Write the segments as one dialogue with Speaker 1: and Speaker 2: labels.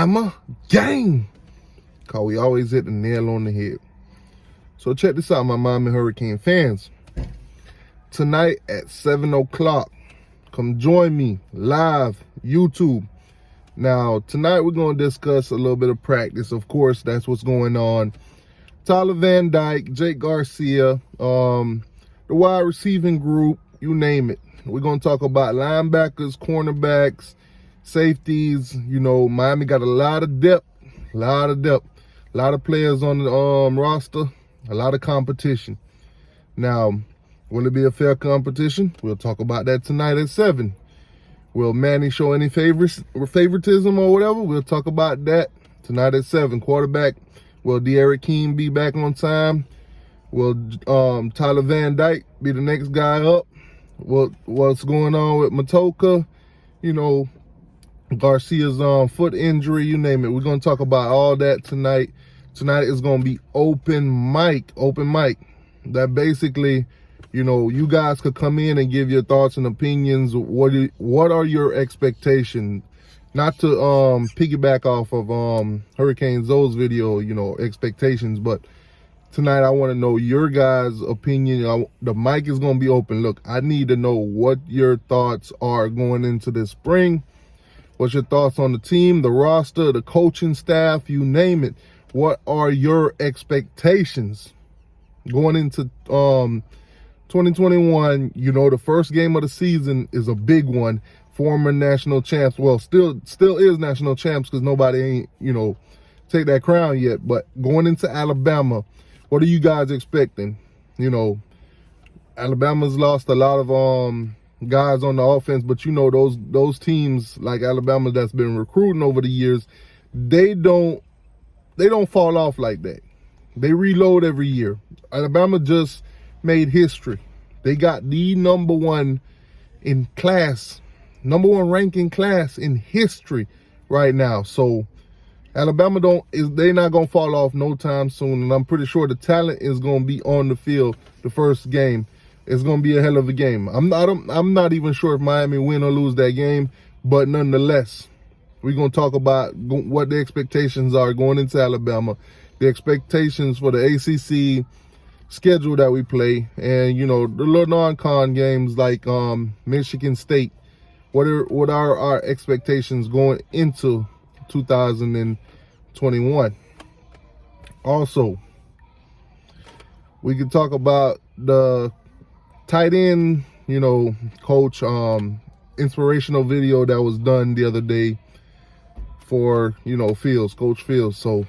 Speaker 1: Bama gang. Cause we always hit the nail on the head. So check this out, my Miami Hurricane fans. Tonight at 7 o'clock, come join me live, YouTube. Now, tonight we're going to discuss a little bit of practice. Of course, that's what's going on. Tyler Van Dyke, Jake Garcia, the wide receiving group, you name it. We're going to talk about linebackers, cornerbacks, safeties. You know, Miami got a lot of depth, a lot of players on the roster, a lot of competition. Now, will it be a fair competition? We'll talk about that tonight at 7. Will Manny show any favoritism or whatever? We'll talk about that tonight at 7. Quarterback, will D'Eriq King be back on time? Will Tyler Van Dyke be the next guy up? What's going on with Matoka? You know, Garcia's foot injury, you name it. We're going to talk about all that tonight. Tonight is going to be open mic. That basically, you know, you guys could come in and give your thoughts and opinions. What are your expectations? Not to piggyback off of Hurricane Zoe's video, you know, expectations, but tonight I want to know your guys' opinion. The mic is going to be open. Look, I need to know what your thoughts are going into this spring. What's your thoughts on the team, the roster, the coaching staff, you name it. What are your expectations going into 2021? You know, the first game of the season is a big one. Former national champs, well, still is national champs because nobody ain't, you know, take that crown yet. But going into Alabama, what are you guys expecting? You know, Alabama's lost a lot of guys on the offense, but you know, those teams like Alabama that's been recruiting over the years, they don't fall off like that. They reload every year. Alabama just made history. They got the number one ranking class in history right now. So Alabama they not gonna fall off no time soon, and I'm pretty sure the talent is gonna be on the field the first game. It's gonna be a hell of a game. I'm not even sure if Miami win or lose that game, but nonetheless, we're gonna talk about what the expectations are going into Alabama, the expectations for the ACC schedule that we play, and you know, the little non-con games like Michigan State. What are our expectations going into 2021? Also, we can talk about the tight end, you know, coach inspirational video that was done the other day for, you know, Coach Fields. So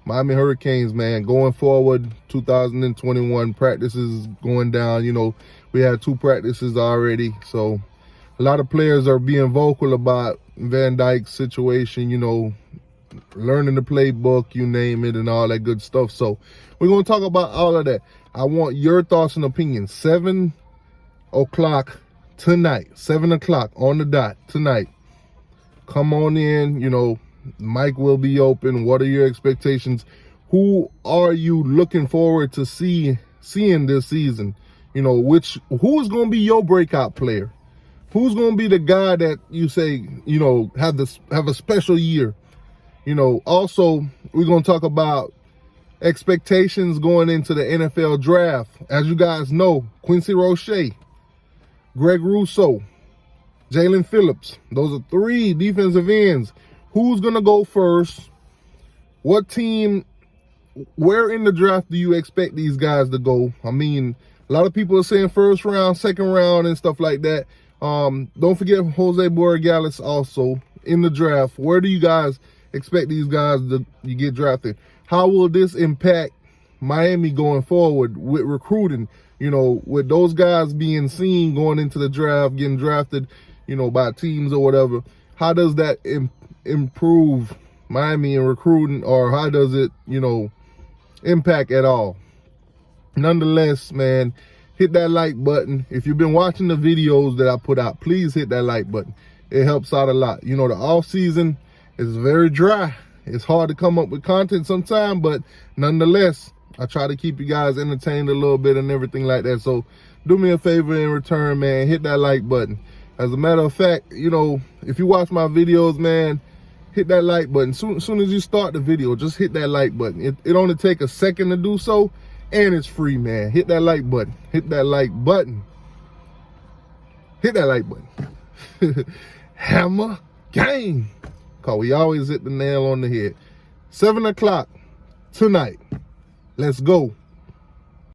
Speaker 1: Miami Hurricanes, man, going forward, 2021 practices going down. You know, we had 2 practices already. So a lot of players are being vocal about Van Dyke's situation, you know, learning the playbook, you name it, and all that good stuff. So we're going to talk about all of that. I want your thoughts and opinions. 7 o'clock tonight, 7 o'clock on the dot tonight. Come on in, you know, mic will be open. What are your expectations? Who are you looking forward to seeing this season? You know, who is going to be your breakout player? Who's going to be the guy that you say, you know, have a special year? You know, also, we're going to talk about expectations going into the NFL draft. As you guys know, Quincy Roche, Greg Rousseau, Jalen Phillips. Those are 3 defensive ends. Who's going to go first? What team, where in the draft do you expect these guys to go? I mean, a lot of people are saying first round, second round, and stuff like that. Don't forget Jose Borregales also in the draft. Where do you guys expect these guys to get drafted? How will this impact Miami going forward with recruiting? You know, with those guys being seen going into the draft, getting drafted, you know, by teams or whatever. How does that improve Miami in recruiting, or how does it, you know, impact at all? Nonetheless, man, hit that like button. If you've been watching the videos that I put out, please hit that like button. It helps out a lot. You know, the off season is very dry. It's hard to come up with content sometimes, but nonetheless, I try to keep you guys entertained a little bit and everything like that. So do me a favor in return, man. Hit that like button. As a matter of fact, you know, if you watch my videos, man, hit that like button. Soon as you start the video, just hit that like button. It only take a second to do so, and it's free, man. Hit that like button. Hit that like button. Hit that like button. Hammer Gang. Cause we always hit the nail on the head. 7 o'clock tonight. Let's go.